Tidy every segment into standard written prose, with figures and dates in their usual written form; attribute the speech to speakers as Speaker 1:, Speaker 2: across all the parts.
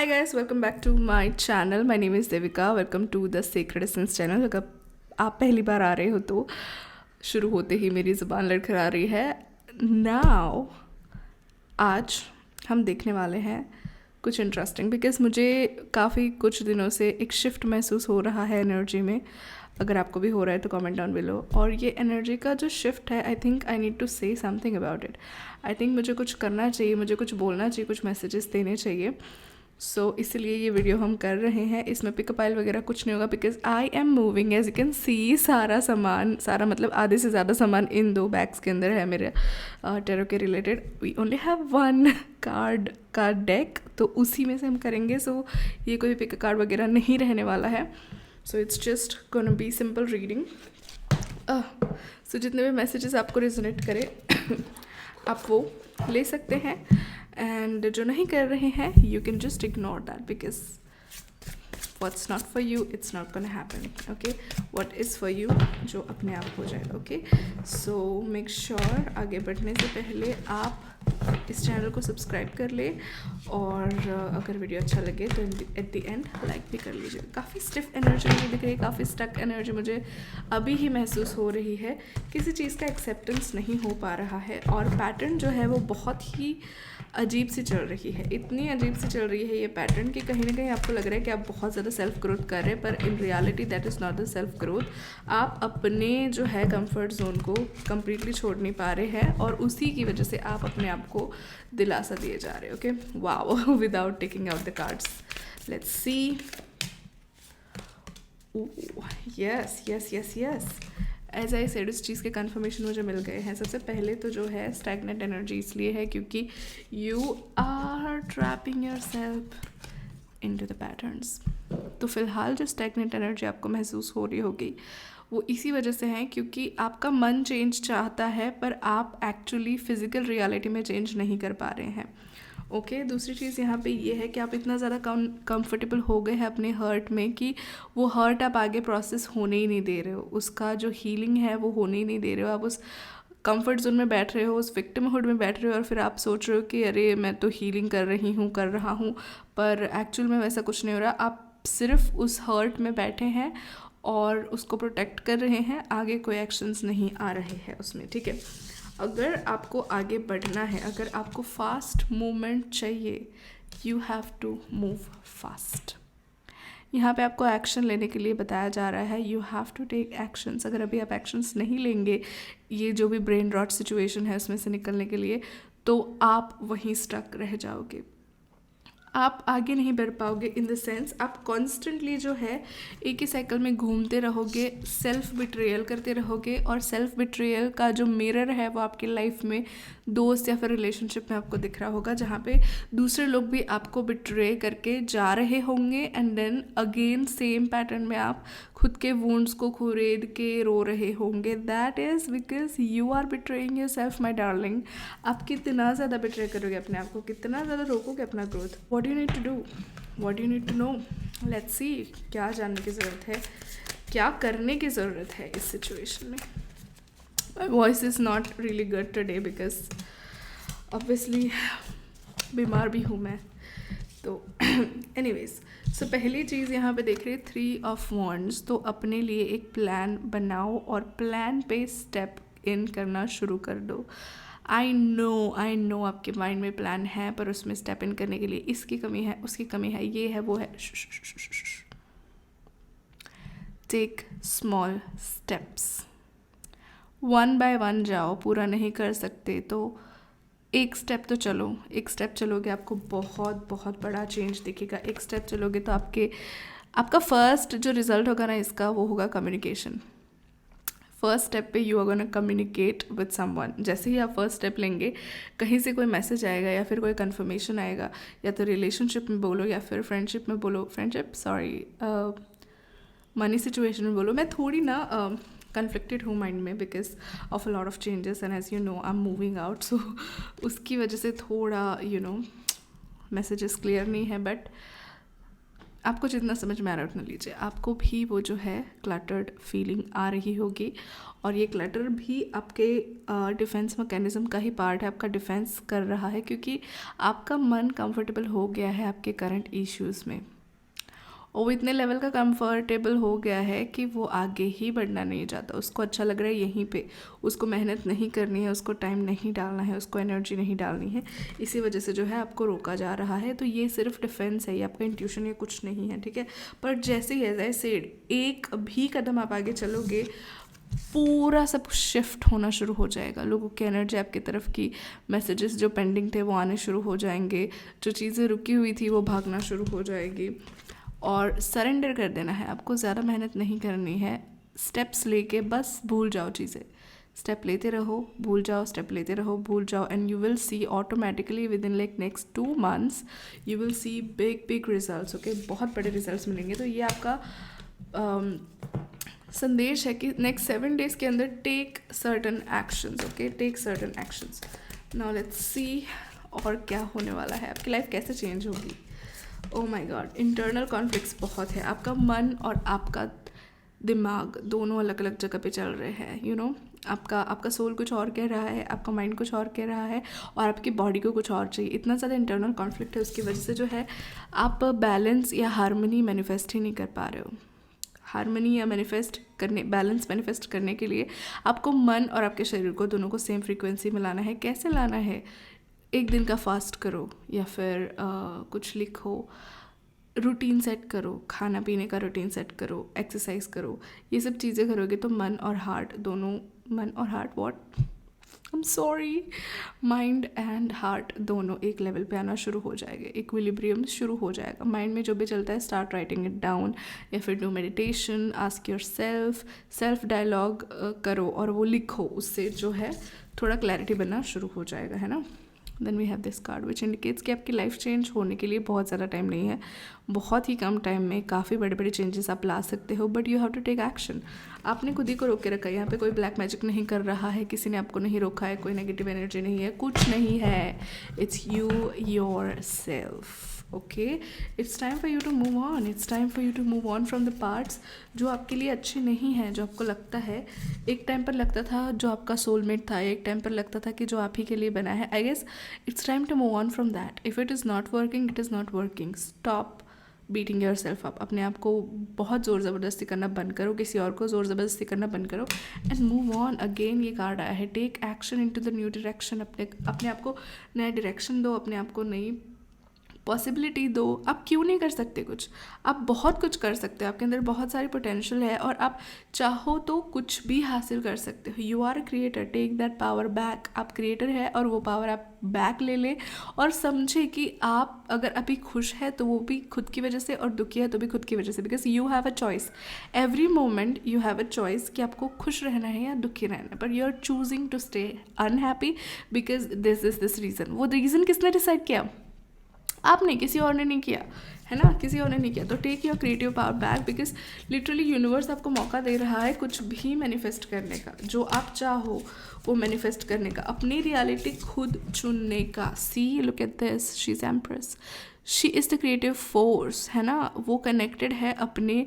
Speaker 1: Hi guys, welcome back to my channel. My name is Devika. Welcome to the Sacred Essence channel. अगर आप पहली बार आ रहे हो तो शुरू होते ही मेरी ज़ुबान लड़खड़ा रही है. Now आज हम देखने वाले हैं कुछ इंटरेस्टिंग बिकॉज मुझे काफ़ी कुछ दिनों से एक शिफ्ट महसूस हो रहा है एनर्जी में. अगर आपको भी हो रहा है तो कमेंट डाउन बिलो. और ये एनर्जी का जो शिफ्ट है, I think I need to say something about it. I think मुझे कुछ करना चाहिए, मुझे कुछ बोलना चाहिए, कुछ मैसेजेस देने चाहिए. सो इसलिए ये वीडियो हम कर रहे हैं. इसमें पिकअप आइल वगैरह कुछ नहीं होगा because I am moving. As you can see सारा सामान, सारा मतलब आधे से ज़्यादा सामान इन 2 बैग्स के अंदर है मेरे टेरो के related. We only have 1 card का डेक, तो उसी में से हम करेंगे. सो ये कोई पिक कार्ड वगैरह नहीं रहने वाला है. So it's just gonna be simple reading. So जितने भी मैसेजेस आपको रेजोनेट करे आप वो ले सकते हैं. एंड जो नहीं कर रहे हैं, you can just ignore that because what's not for you it's not gonna happen. Okay, what is for you जो अपने आप हो जाएगा. ओके, सो मेक श्योर आगे बढ़ने से पहले आप इस चैनल को सब्सक्राइब कर ले. और अगर वीडियो अच्छा लगे तो एट द एंड लाइक भी कर लीजिए. काफ़ी स्टिफ एनर्जी मुझे दिख रही है, काफ़ी स्टक एनर्जी मुझे अभी ही महसूस हो रही है. किसी चीज़ का एक्सेप्टेंस नहीं हो पा रहा है और पैटर्न जो है वो बहुत ही अजीब सी चल रही है. इतनी अजीब सी चल रही है ये पैटर्न कि कहीं ना कहीं आपको लग रहा है कि आप बहुत ज़्यादा सेल्फ ग्रोथ कर रहे हैं, पर in reality that is not the self growth. आप अपने जो है कंफर्ट जोन को कम्प्लीटली छोड़ नहीं पा रहे हैं और उसी की वजह से आप अपने आप को दिलासा दिए जा रहे हैं. Okay, wow, without taking out the cards. Let's see. Yes yes yes yes, as I said इस चीज़ के कन्फर्मेशन मुझे मिल गए हैं. सबसे पहले तो जो है स्टैग्नेंट एनर्जी इसलिए है क्योंकि you are trapping yourself into the patterns. तो फिलहाल जो स्टैग्नेंट एनर्जी आपको महसूस हो रही होगी वो इसी वजह से है क्योंकि आपका मन चेंज चाहता है पर आप एक्चुअली फिजिकल रियलिटी में चेंज नहीं कर पा रहे हैं. ओके, दूसरी चीज़ यहाँ पे ये है कि आप इतना ज़्यादा कंफर्टेबल हो गए हैं अपने हर्ट में कि वो हर्ट आप आगे प्रोसेस होने ही नहीं दे रहे हो. उसका जो हीलिंग है वो होने ही नहीं दे रहे हो. आप उस कंफर्ट जोन में बैठ रहे हो, उस विक्टिमहुड में बैठ रहे हो और फिर आप सोच रहे हो कि अरे मैं तो हीलिंग कर रही हूँ, कर रहा हूँ, पर एक्चुअल में वैसा कुछ नहीं हो रहा. आप सिर्फ उस हर्ट में बैठे हैं और उसको प्रोटेक्ट कर रहे हैं. आगे कोई एक्शंस नहीं आ रहे हैं उसमें. ठीक है, अगर आपको आगे बढ़ना है, अगर आपको फास्ट मूवमेंट चाहिए, you have to move fast. यहाँ पे आपको एक्शन लेने के लिए बताया जा रहा है. You have to take actions. अगर अभी आप एक्शंस नहीं लेंगे ये जो भी ब्रेन रॉट सिचुएशन है उसमें से निकलने के लिए, तो आप वहीं स्टक रह जाओगे. आप आगे नहीं बढ़ पाओगे. इन द सेंस आप कॉन्स्टेंटली जो है एक ही साइकिल में घूमते रहोगे, सेल्फ बिट्रेयल करते रहोगे. और सेल्फ बिट्रेयल का जो मिरर है वो आपकी लाइफ में दोस्त या फिर रिलेशनशिप में आपको दिख रहा होगा, जहाँ पे दूसरे लोग भी आपको बिट्रे करके जा रहे होंगे. And then again same pattern में आप खुद के वुंड्स को खुरेद के रो रहे होंगे. That is because you are betraying yourself my darling. आप कितना ज़्यादा बिट्रे करोगे अपने आप को, कितना ज़्यादा रोकोगे अपना growth. What you need to do, what you need to know, let's see. क्या जानने की ज़रूरत है, क्या करने की ज़रूरत है इस सिचुएशन में. My voice is not really good today because obviously बीमार भी हूँ मैं. तो एनीवेज, सो पहली चीज़ यहाँ पे देख रही है 3 ऑफ वॉन्ड्स. तो अपने लिए एक प्लान बनाओ और प्लान पे स्टेप इन करना शुरू कर दो. आई नो आपके माइंड में प्लान है पर उसमें स्टेप इन करने के लिए इसकी कमी है, उसकी कमी है, ये है, वो है. टेक स्मॉल स्टेप्स, 1 बाय 1 जाओ. पूरा नहीं कर सकते तो एक स्टेप तो चलो. एक स्टेप चलोगे आपको बहुत बहुत बड़ा चेंज दिखेगा. एक स्टेप चलोगे तो आपका फर्स्ट जो रिजल्ट होगा ना इसका, वो होगा कम्युनिकेशन. फर्स्ट स्टेप पे you are gonna communicate with someone. जैसे ही आप फर्स्ट स्टेप लेंगे कहीं से कोई मैसेज आएगा या फिर कोई कन्फर्मेशन आएगा, या तो रिलेशनशिप में बोलो या फिर फ्रेंडशिप में बोलो. मनी सिचुएशन में बोलो. मैं थोड़ी ना कन्फ्लिक्टेड हूँ माइंड में because of a lot of changes and as you know I am moving out. So उसकी वजह से थोड़ा मैसेजेस क्लियर नहीं है. बट आपको जितना समझ में आ रहा है उतना लीजिए। आपको भी वो जो है क्लटर्ड फीलिंग आ रही होगी, और ये क्लटर भी आपके डिफेंस मैकेनिज्म का ही पार्ट है, आपका डिफेंस कर रहा है, क्योंकि आपका मन कंफर्टेबल हो गया है आपके करंट इश्यूज़ में, और वो इतने लेवल का कंफर्टेबल हो गया है कि वो आगे ही बढ़ना नहीं चाहता। उसको अच्छा लग रहा है यहीं पे, उसको मेहनत नहीं करनी है, उसको टाइम नहीं डालना है, उसको एनर्जी नहीं डालनी है। इसी वजह से जो है आपको रोका जा रहा है। तो ये सिर्फ डिफेंस है, ये आपका इंट्यूशन या कुछ नहीं है, ठीक है। पर जैसे ही एज आई सेड, एक भी कदम आप आगे चलोगे, पूरा सब शिफ्ट होना शुरू हो जाएगा। लोगों की एनर्जी आपकी तरफ की, मैसेजेस जो पेंडिंग थे वो आने शुरू हो जाएंगे, जो चीज़ें रुकी हुई थी वो भागना शुरू हो जाएगी। और सरेंडर कर देना है आपको, ज़्यादा मेहनत नहीं करनी है। स्टेप्स लेके बस भूल जाओ चीज़ें, स्टेप लेते रहो, भूल जाओ, स्टेप लेते रहो, भूल जाओ, and you will C automatically with in like next 2 months you will C big results. Okay, बहुत बड़े रिजल्ट्स मिलेंगे। तो ये आपका संदेश है कि नेक्स्ट 7 days के अंदर take certain actions. Okay, take certain actions. Now let's see और क्या होने वाला है, आपकी लाइफ कैसे चेंज होगी। Oh my God, internal conflicts बहुत है। आपका मन और आपका दिमाग दोनों अलग अलग जगह पे चल रहे हैं, यू नो। आपका सोल कुछ और कह रहा है, आपका माइंड कुछ और कह रहा है, और आपकी बॉडी को कुछ और चाहिए। इतना ज़्यादा इंटरनल कॉन्फ्लिक्ट है, उसकी वजह से जो है आप बैलेंस या हारमोनी मैनिफेस्ट ही नहीं कर पा रहे हो। हारमोनी या बैलेंस मैनिफेस्ट करने के लिए आपको मन और आपके शरीर को दोनों को सेम फ्रीक्वेंसी में लाना है। कैसे लाना है? एक दिन का फास्ट करो, या फिर कुछ लिखो, रूटीन सेट करो, खाना पीने का रूटीन सेट करो, एक्सरसाइज करो। ये सब चीज़ें करोगे तो मन और हार्ट माइंड एंड हार्ट दोनों एक लेवल पे आना शुरू हो जाएंगे, इक्विलिब्रियम शुरू हो जाएगा। माइंड में जो भी चलता है, स्टार्ट राइटिंग इट डाउन, या फिर do meditation, ask yourself dialogue करो और वो लिखो। उससे जो है थोड़ा क्लैरिटी बनना शुरू हो जाएगा, है ना। Then we have this card which indicates कि आपकी लाइफ चेंज होने के लिए बहुत ज़्यादा टाइम नहीं है, बहुत ही कम टाइम में काफ़ी बड़े बड़े चेंजेस आप ला सकते हो, but you have to take action. आपने खुद ही को रोक के रखा है, यहाँ पे कोई ब्लैक मैजिक नहीं कर रहा है, किसी ने आपको नहीं रोका है, कोई नेगेटिव एनर्जी नहीं है, कुछ नहीं है। It's you yourself. Okay, it's time for you to move on, it's time for you to move on from the parts जो आपके लिए अच्छे नहीं हैं, जो आपको लगता है, एक टाइम पर लगता था जो आपका सोलमेट था, एक टाइम पर लगता था कि जो आप ही के लिए बना है। I guess it's time to move on from that. If it is not working, it is not working. Stop beating yourself up. अपने आप को बहुत ज़ोर ज़बरदस्ती करना बंद करो, किसी और को ज़ोर ज़बरदस्ती करना बंद करो, एंड मूव ऑन। अगेन ये कार्ड आया है, take action into the new direction. अपने आप को नया डायरेक्शन दो, अपने आप को नई पॉसिबिलिटी दो। आप क्यों नहीं कर सकते कुछ? आप बहुत कुछ कर सकते हो, आपके अंदर बहुत सारी पोटेंशियल है, और आप चाहो तो कुछ भी हासिल कर सकते हो। You are a creator, take that power back. आप क्रिएटर है, और वो पावर आप बैक ले लें, और समझे कि आप अगर अभी खुश है तो वो भी खुद की वजह से, और दुखी है तो भी खुद की वजह से, because you have a choice. Every moment you have a choice कि आपको खुश रहना है या दुखी रहना है, पर you are choosing to stay unhappy because this reason. वो रीज़न किसने डिसाइड किया? आपने, किसी और ने नहीं किया, है ना, किसी और ने नहीं किया। तो take your creative power back, because literally universe आपको मौका दे रहा है कुछ भी मैनिफेस्ट करने का, जो आप चाहो वो मैनिफेस्ट करने का, अपनी रियलिटी खुद चुनने का। See, look at this, she is empress, she is the creative force, है ना। वो कनेक्टेड है अपने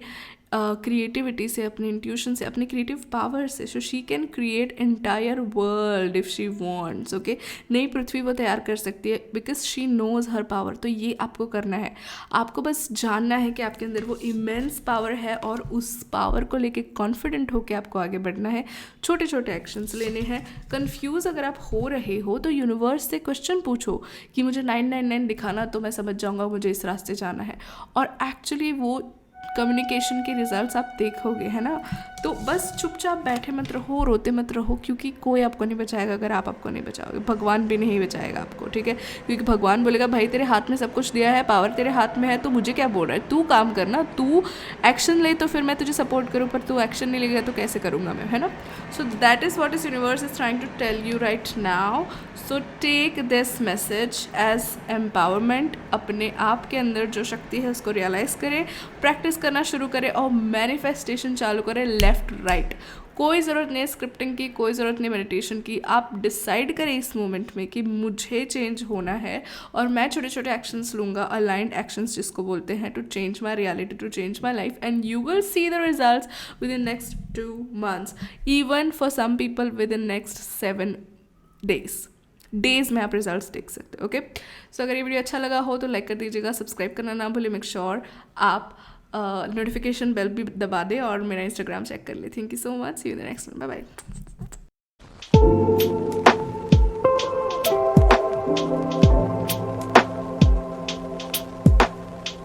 Speaker 1: क्रिएटिविटी से, अपने इंट्यूशन से, अपने क्रिएटिव पावर से। So she can create entire world if she wants. Okay, नई पृथ्वी वो तैयार कर सकती है, because she knows her power. तो ये आपको करना है, आपको बस जानना है कि आपके अंदर वो इमेंस पावर है, और उस पावर को लेके कॉन्फिडेंट होकर आपको आगे बढ़ना है, छोटे छोटे एक्शंस लेने हैं। कन्फ्यूज़ अगर आप हो रहे हो तो यूनिवर्स से क्वेश्चन पूछो कि मुझे 999 दिखाना, तो मैं समझ जाऊँगा मुझे इस रास्ते जाना है, और एक्चुअली वो कम्युनिकेशन के रिजल्ट्स आप देखोगे, है ना। तो बस चुपचाप बैठे मत रहो, रोते मत रहो, क्योंकि कोई आपको नहीं बचाएगा अगर आप आपको नहीं बचाओगे। भगवान भी नहीं बचाएगा आपको, ठीक है, क्योंकि भगवान बोलेगा भाई तेरे हाथ में सब कुछ दिया है, पावर तेरे हाथ में है, तो मुझे क्या बोल रहा है, तू काम करना, तू एक्शन ले तो फिर मैं तुझे सपोर्ट करूँ, पर तू एक्शन नहीं लेगा तो कैसे करूँगा मैं, है ना। So that is what is universe is trying to tell you right now. So take this message as empowerment. अपने आप के अंदर जो शक्ति है उसको रियलाइज़ करें, प्रैक्टिस करना शुरू करें, और मैनिफेस्टेशन चालू करें लेफ्ट राइट। कोई ज़रूरत नहीं है स्क्रिप्टिंग की, कोई ज़रूरत नहीं मेडिटेशन की। आप डिसाइड करें इस मोमेंट में कि मुझे चेंज होना है और मैं छोटे छोटे एक्शंस लूँगा, अलाइंड एक्शंस जिसको बोलते हैं, to change my reality, to change my life, and you will see the results within next 2 months, even for some people within next 7 days में आप रिजल्ट्स देख सकते हो। ओके, सो अगर ये वीडियो अच्छा लगा हो तो लाइक कर दीजिएगा, सब्सक्राइब करना ना भूलें, मेक श्योर आप नोटिफिकेशन बेल भी दबा दें और मेरा इंस्टाग्राम चेक कर ले। Thank you so much, see you in the next one, bye bye.